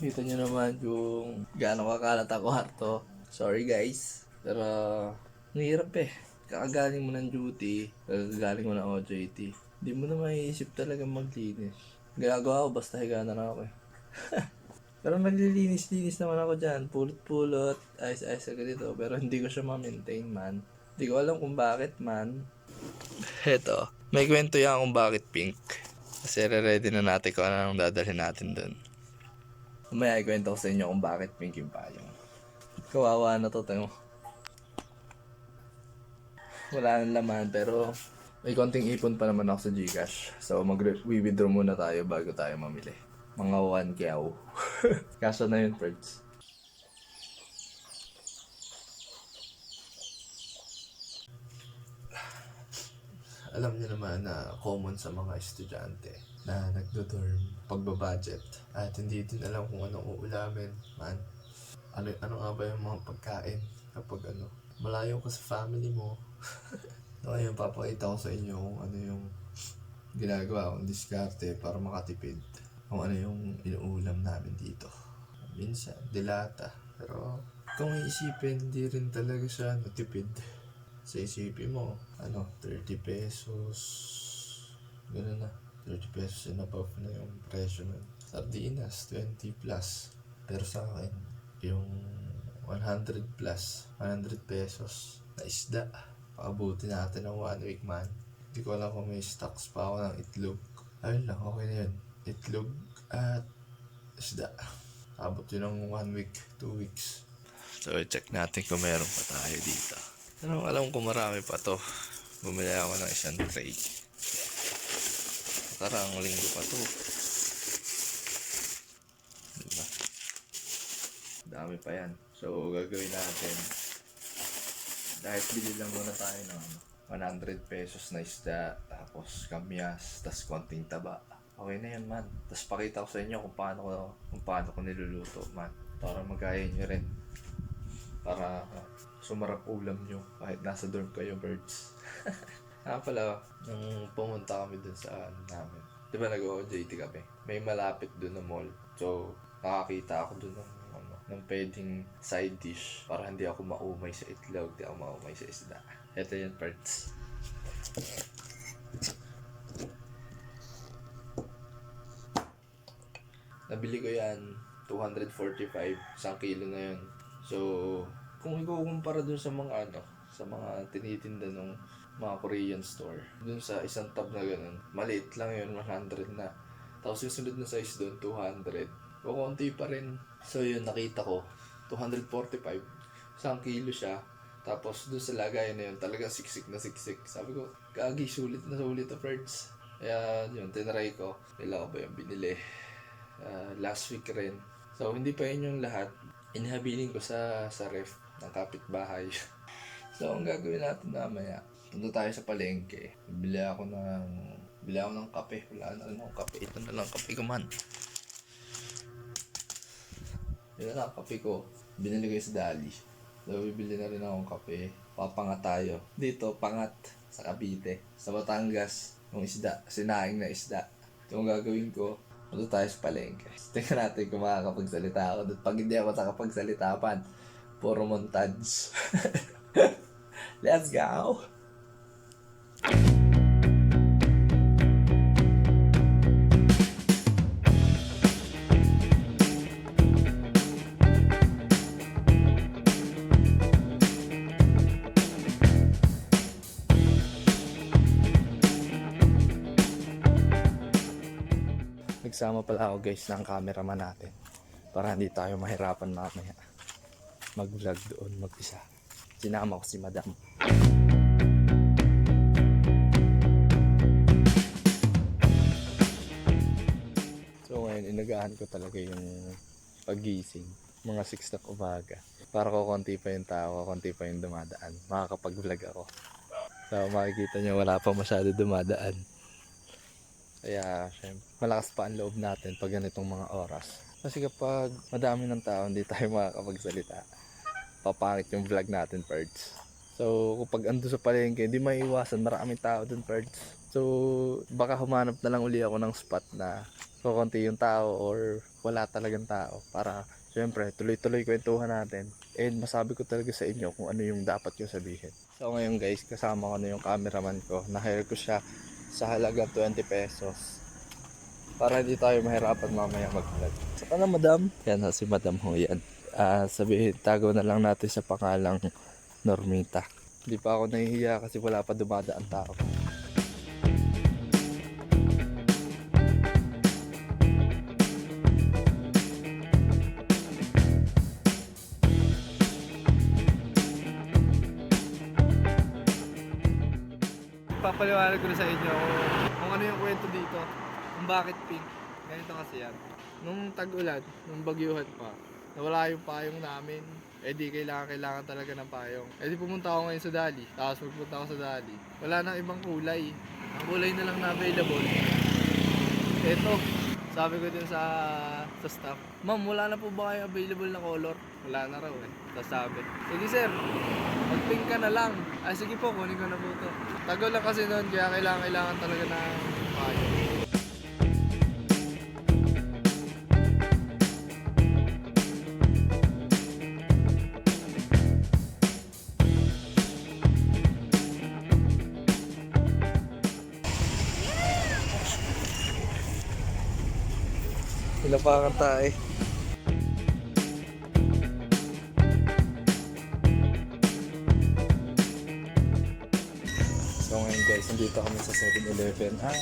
Kita nyo naman kung gaano kakalat ang kwarto. Sorry guys. Pero, nahirap eh. Kakagaling mo ng duty, kakagaling mo ng OJT. Hindi mo na maiisip talaga maglinis. Ginagawa ko, basta higa na lang ako eh. Pero naglilinis-linis naman ako dyan. Pulot-pulot, ayos-ayos agad ito. Pero hindi ko siya ma-maintain man. Hindi ko alam kung bakit man. Heto, may kwento yan kung bakit pink. Kasi ready na natin kung anong dadalhin natin dun. Umaya ikwento ko sa inyo kung bakit pink yung payong. Kawawa na to, tayo. Wala nang laman pero may konting ipon pa naman ako sa Gcash. So mag-withdraw muna tayo bago tayo mamili. Mga 1 kyaw. Kaso na yun, Ferds. Alam niyo naman na common sa mga estudyante na nagdo-dorm pagbabudget at hindi din alam kung anong uulamin man. Ano nga ba yung mga pagkain kapag malayo ka sa family mo. So ayun, papakita ko sa inyo kung ano yung ginagawa kong diskarte para makatipid. Kung ano yung inuulam namin dito. Minsan, dilata. Pero kung iisipin, hindi rin talaga siya tipid. Sa isipin mo, 30 pesos. Gano'n na. 30 pesos and above na yung presyo nun. Sardinas, 20 plus. Pero sa akin, yung 100 plus, 100 pesos na isda. Pakabuti natin ng 1 week man. Hindi ko alam kung may stocks pa ako ng itlog. Ayun lang, okay na yun. Itlog at isda. Abot yun ng 1 week, 2 weeks. So, check natin kung meron pa tayo dito. Pero alam ko marami pa to. Bumili ako ng isang tray. Karang linggo pa to. Diba? Dami pa yan. So, gagawin natin. Dahil bili lang muna tayo ng 100 pesos na isda. Tapos kamyas. Tapos konting taba. Okay na yan, man. Tapos pakita ko sa inyo kung paano ko niluluto, man. Para magaya nyo rin. Para sumarap ulam nyo kahit nasa dorm kayo, birds. Pala, nung pumunta kami dun sa namin, di ba nag-OJT kami? May malapit dun na mall. So, nakakita ako dun ng pwedeng side dish para hindi ako maumay sa itlog, hindi ako maumay sa isda. Ito yung birds. Nabili ko yan, 245, 1 kilo na yun. So, kung ikukumpara dun sa mga sa mga tinitinda ng mga Korean store, dun sa isang tab na ganun, maliit lang yun, 100 na. Tapos yung sunod na size dun, 200. O konti pa rin. So yun, nakita ko, 245, 1 kilo siya. Tapos dun sa lagay na yun, talagang siksik na siksik. Sabi ko, gagi, sulit na sulit to, birds. Kaya yun, tinry ko. Kailangan ko ba yung binili? Last week rin. So hindi pa yun yung lahat. Inihabiling ko sa ref ng kapitbahay. So ang gagawin natin mamaya, punta tayo sa palengke. Bili ako ng kape. Wala na rin akong kape. Ito na lang kape ko, man. Yun na lang kape ko. Binili ko yung sa Dali. So bibili na rin akong kape. Papangat tayo. Dito, pangat. Sa Cavite. Sa Batangas. Yung isda. Sinaing na isda. Ito ang gagawin ko. Punta tayo sa palengke. Tingnan natin kung makakapagsalita ako. Pag hindi ako nakapagsalita pa, puro montage. Let's go! Nagsama pala ako, guys, ng cameraman natin para hindi tayo mahirapan mamaya mag-vlog doon mag-isa. Sinama ko si Madam. So ngayon, inagahan ko talaga yung pagising. Mga 6 ng umaga. Para ko konti pa yung tao, konti pa yung dumadaan. Makakapag-vlog ako. So makikita nyo, wala pa masyado dumadaan. Kaya syempre, malakas pa ang loob natin pag ganitong mga oras. Kasi kapag madami ng tao, hindi tayo makakapagsalita. Papangit yung vlog natin, birds. So kapag ando sa palengke, hindi maiiwasan, maraming tao dun, birds. So, baka humanap na lang uli ako ng spot na kukunti yung tao or wala talagang tao para syempre tuloy-tuloy kwentuhan natin and masabi ko talaga sa inyo kung ano yung dapat yung sabihin. So ngayon guys, kasama ko na yung cameraman ko. Na-hire ko siya sa halagang 20 pesos para hindi tayo mahirapan mamaya mag-vlog. Saka na madam? Yan si madam ho yan. Sabihin, tago na lang natin sa pangalang Normita. Hindi pa ako nahihiya kasi wala pa dumadaan tao. Papaliwanag ko na sa inyo kung ano yung kwento dito, kung bakit pink. Ganito kasi yan. Nung tag-ulan, nung bagyuhan pa, nawala yung payong namin. Di kailangan talaga ng payong. Di pumunta ako ngayon sa Dali. Tapos magpunta ako sa Dali. Wala nang ibang kulay. Ang kulay na lang na available. Eto, sabi ko din sa staff, ma'am, wala na po ba kayo available na color? Wala na raw eh. Tapos sabi, sige sir, mag-pink ka na lang. Sige po, kunin ko na po ito. Tagal lang kasi noon, kaya kailangan talaga ng payong. Ilapakan tayo. So ngayon guys, nandito kami sa 7-Eleven at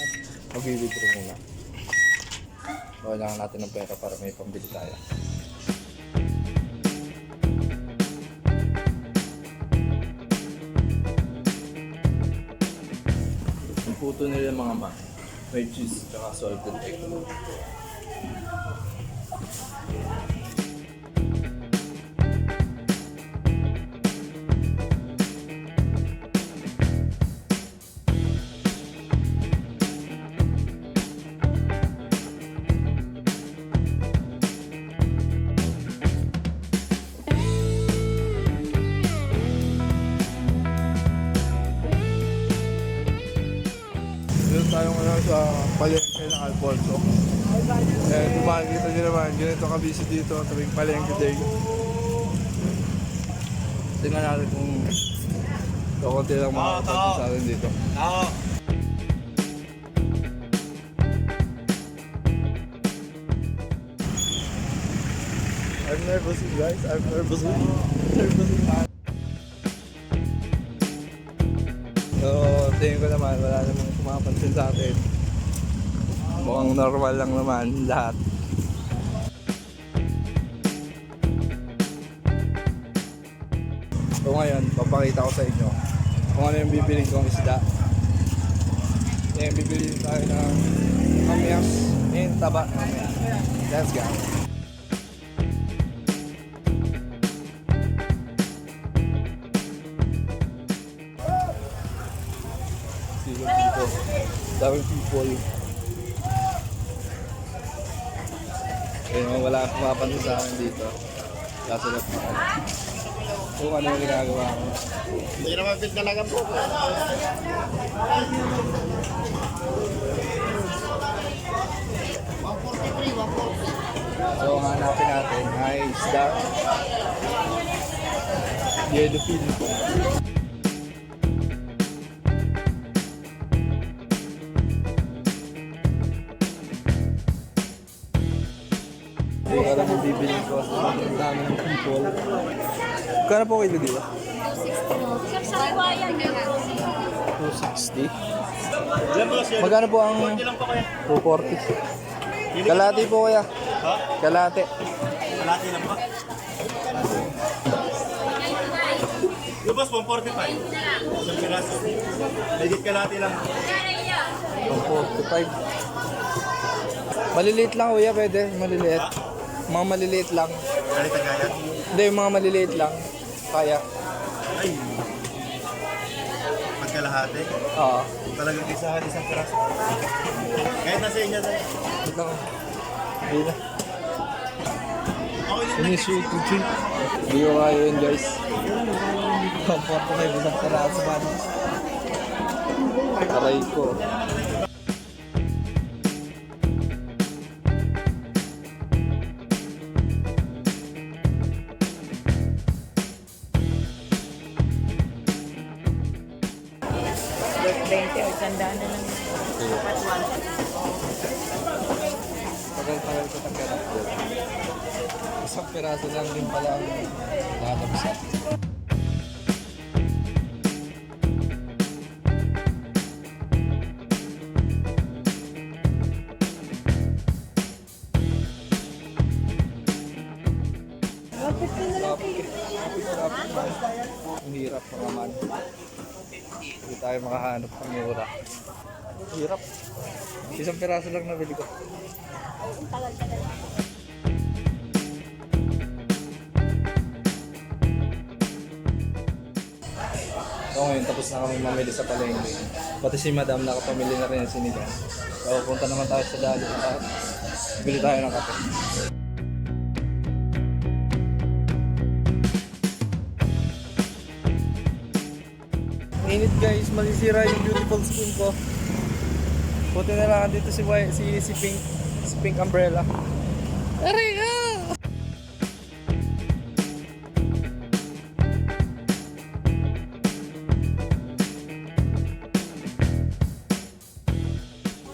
mag-withdraw muna. Kailangan natin ng pera para may pambili tayo. Ang puto nila mga ma, may cheese at salted egg. Dito tayo ngayon sa palengke ng Alfonso. Makikita nyo naman, ganito kabisi dito tuwing palengke day. Tingnan natin kung kakunti lang mga kapatid sa atin dito. I'm nervous guys, I'm nervous. So, tingin ko naman, wala namang kumapansin sa atin. Mukhang normal lang naman lahat. So ngayon, papakita ko sa inyo kung ano yung bibili kong isda. Yung bibili tayo ng kamyas and taba. Let's go. Dito, daming people. Ayun, wala akong mapansin sa akin dito. Kasalat na ako. Kung ano yung ginagawa ko. Hindi naman fit talaga po. So, ang hanapin natin ay isda. Yellowfin. Hindi ka lang bibili ko sa dami ng people. Kano po kayo dito? 260. Magkano po ang 240? Kalate po kaya? Kalate. Kalate lang ba? Yung boss, 145. Isang piraso. Legit kalate lang. 145. Maliliit lang kuya, pwede. Maliliit. Mga maliliit lang. Kalita kaya? Hindi, yung mga maliliit lang. Kaya. Ay. Pagkalahati. Oo. Talagang isahan isang piraso. Kahit nasa inyo tayo. Ito. Hindi na. Ako yung Ini sweet to treat. Hindi ko kaya yun guys. Comfort ko kayo. Isang peraso ba? Aray ko. $20 o $100 na lang. At one. Tagal-tagal ko nagkanap doon. Isang piraso lang din pala ang lalabas. Ang hirap mga man. Hindi tayo makahanap ng mura. Hirap. Isang piraso lang nabili ko. So ngayon, tapos na kami mamili sa palengke. Pati si madam nakapamili na rin ng sinigang. So punta naman tayo sa dali. Bili tayo ng kape. Init guys, malisira yung beautiful skin ko. Buti na lang dito si Pink. Si Pink Umbrella. Aray ka!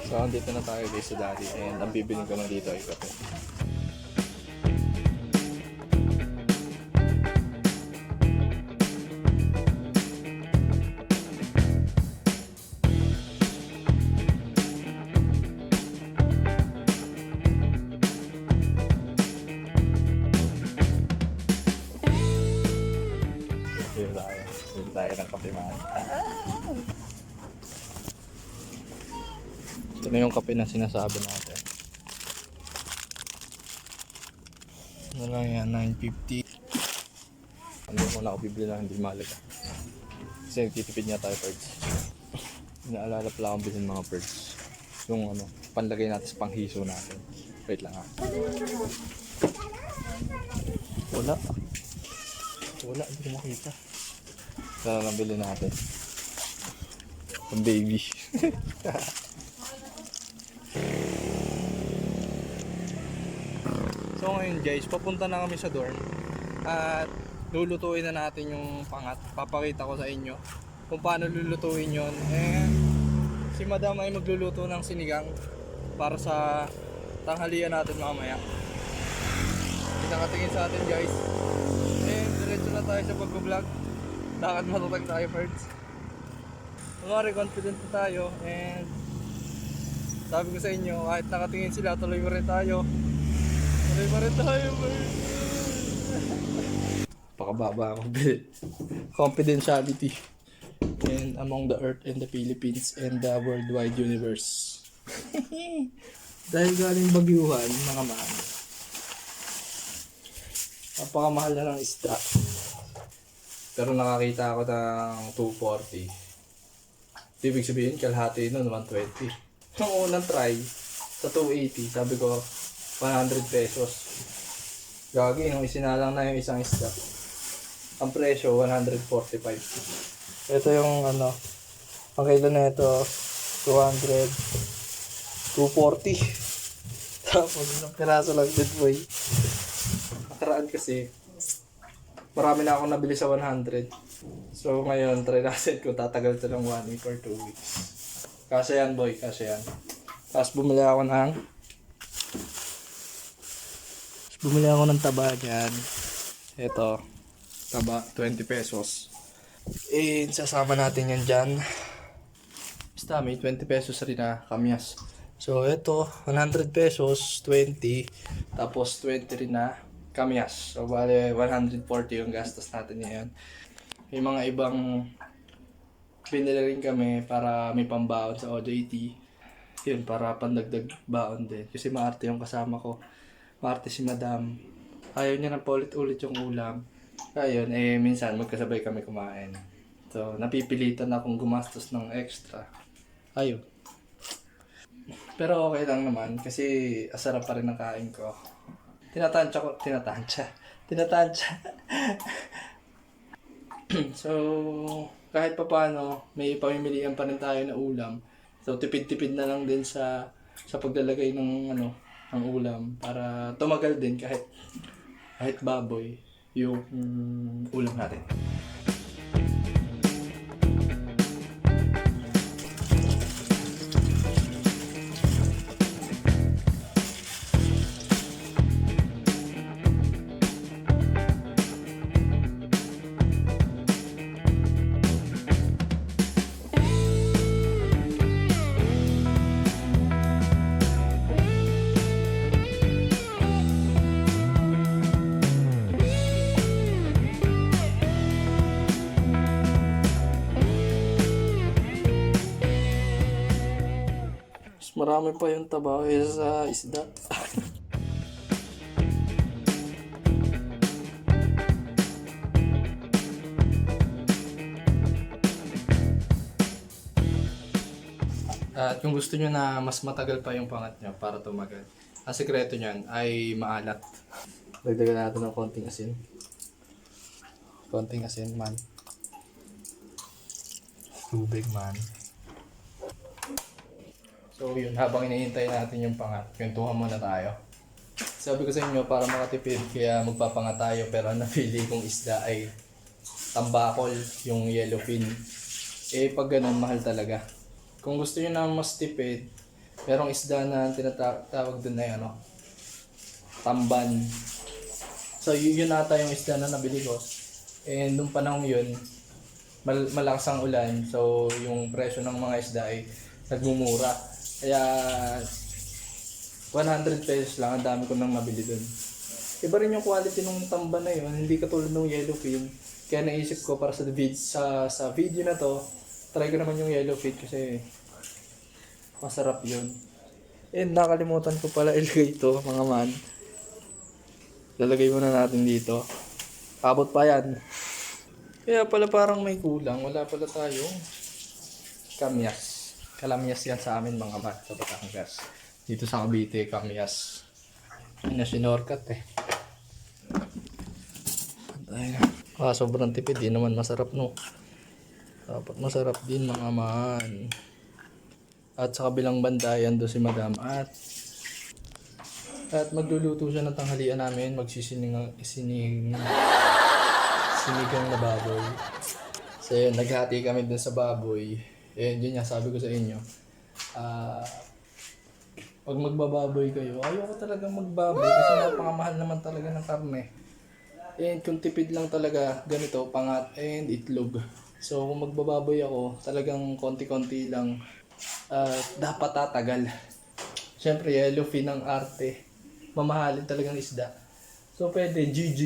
So, andito na tayo guys sa daddy and ang bibiling ko na dito ay kape. Bili tayo ng kape man. Ito na yung kape na sinasabi natin. Ano lang yan, 9.50. Ano muna ako bibili na hindi mahalaga. Kasi titipid niya tayo birds. Inaalala pala akong bilhin mga birds. Yung ano, panlagay natin sa panghiso natin. Wait lang ha. Wala. Wala, hindi ko makita. Sana lang bilhin natin. Ang baby. So ngayon guys, papunta na kami sa dorm. At lulutuin na natin yung pangat. Papakita ko sa inyo kung paano lulutuin yon. And si madam ay magluluto ng sinigang para sa tanghalian natin mamaya. Hindi nakatingin sa atin guys. And diretso na tayo sa pag-vlog. Lakad matatag tayo first. Kumari confident na tayo. And sabi ko sa inyo, kahit nakatingin sila, tuloy pa rin tayo. Tuloy pa rin tayo first. Pakababa ang confidentiality. And among the earth and the Philippines and the worldwide universe. Dahil galing bagyuhan, mga man. Napakamahal na ng isda. Pero nakakita ako ng 240. Ibig sabihin, kalahati nun, 120. Nung unang try, sa 280, sabi ko, 100 pesos. Gagi, nung isinalang na yung isang isda. Ang presyo, 145. Ito yung ano, ang kilo na ito, 240. Tapos isang piraso lang din boy. Nakaraan kasi, marami na akong nabili sa 100. So ngayon, try natin kung tatagal ito ng 1 week or 2 weeks. Kasi yan boy, kasi yan. Tapos bumili ako ng taba dyan. Ito, taba, 20 pesos. And sasama natin yan dyan. Basta may 20 pesos rin na kamyas. So ito, 100 pesos, 20. Tapos 20 rin na kamyas. So bale 140 yung gastos natin ngayon. May mga ibang binili rin kami para may pambaon sa OJT. Yun, para pandagdag baon din. Kasi maarte yung kasama ko. Maarte si madam. Ayaw niya na paulit-ulit yung ulam. Ayun, minsan magkasabay kami kumain. So, napipilitan akong gumastos ng extra. Ayun. Pero okay lang naman kasi asarap pa rin ang kain ko. Tinatansya. So, kahit papaano, may pamimilian pa rin tayo na ulam. So, tipid-tipid na lang din sa paglalagay ng ng ulam para tumagal din kahit baboy yung ulam natin. Marami pa yung taba kaysa sa isda. At kung gusto nyo na mas matagal pa yung pangat nyo para tumagal, ang sekreto nyan ay maalat. Dagdagan natin ng konting asin. Konting asin man. Tubig man. So yun, habang hinihintay natin yung pangat, kwentuhan muna tayo. Sabi ko sa inyo, para makatipid, kaya magpapangat tayo, pero ang napili kong isda ay tambakol, yung yellowfin. Eh pag ganun, mahal talaga. Kung gusto nyo na mas tipid, merong isda na tinatawag dun ay tamban. So yun ata yung isda na nabili ko. And nung panahon yun, malakas ang ulan, so yung presyo ng mga isda ay nagmumura. Kaya 100 pesos lang, ang dami ko nang mabili dun. Iba rin yung quality ng tamban na yun, hindi katulad ng yellowfin. Kaya naisip ko para sa video na to, try ko naman yung yellowfin kasi masarap yun. And nakalimutan ko pala ilagay ito, mga man. Lalagay muna natin dito. Abot pa yan. Kaya pala parang may kulang, wala pala tayong kamyas. Kalamyas yan sa amin mga man, sa Batangas. Dito sa Cavite, kamyas. Ay na sinorkat eh. Sobrang tipid, di naman masarap no. Dapat masarap din mga man. At sa kabilang banda, yan doon si Madam. At magluluto siya ng tanghalian namin, sinigang na baboy. So yun, naghati kami dun sa baboy. Eh, yun nga, sabi ko sa inyo, pag magbababoy kayo, ayoko talagang magbaboy kasi napakamahal naman talaga ng karne. And kung tipid lang talaga, ganito, pangat and itlog. So kung magbababoy ako, talagang konti-konti lang, dapat tatagal. Siyempre, yellowfin ang arte. Mamahalin talagang isda. So pwede, GG,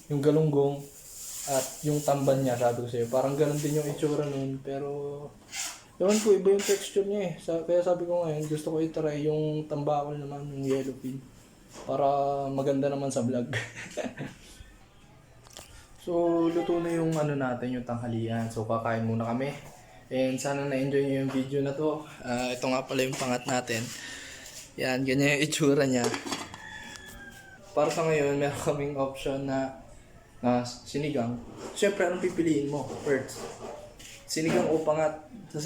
yung galunggong, at yung tamban niya, sabi ko sa'yo, parang ganun din yung itsura nun, pero ewan ko, iba yung texture niya eh. Kaya sabi ko ngayon, gusto ko i-try yung tambakol naman, yung yellowfin. Para maganda naman sa vlog. So, luto na yung natin, yung tanghalian. So, kakain muna kami. And sana na-enjoy nyo yung video na to. Ito nga pala yung pangat natin. Yan, ganyan yung itsura niya. Para sa ngayon, meron kaming option na sinigang. Siyempre, anong pipiliin mo? First, sinigang o pangat? Sa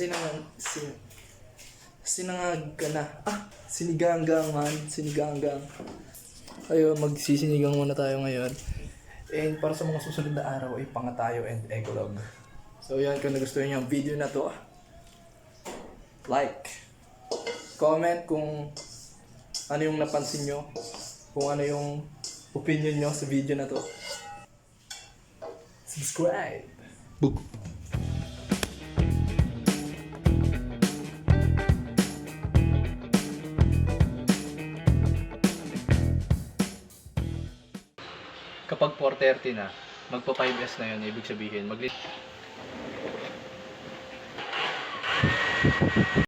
sinangag ka na. Siniganggang man. Siniganggang. Ayun, magsisinigang muna tayo ngayon. And para sa mga susunod na araw ay pangat tayo and eggnog. So yan, kung nagustuhan niyo ang video na to, like, comment kung ano yung napansin nyo, kung ano yung opinion nyo sa video na to. Subscribe! Book! Kapag 4:30 na, magpa 5S na yun, ibig sabihin,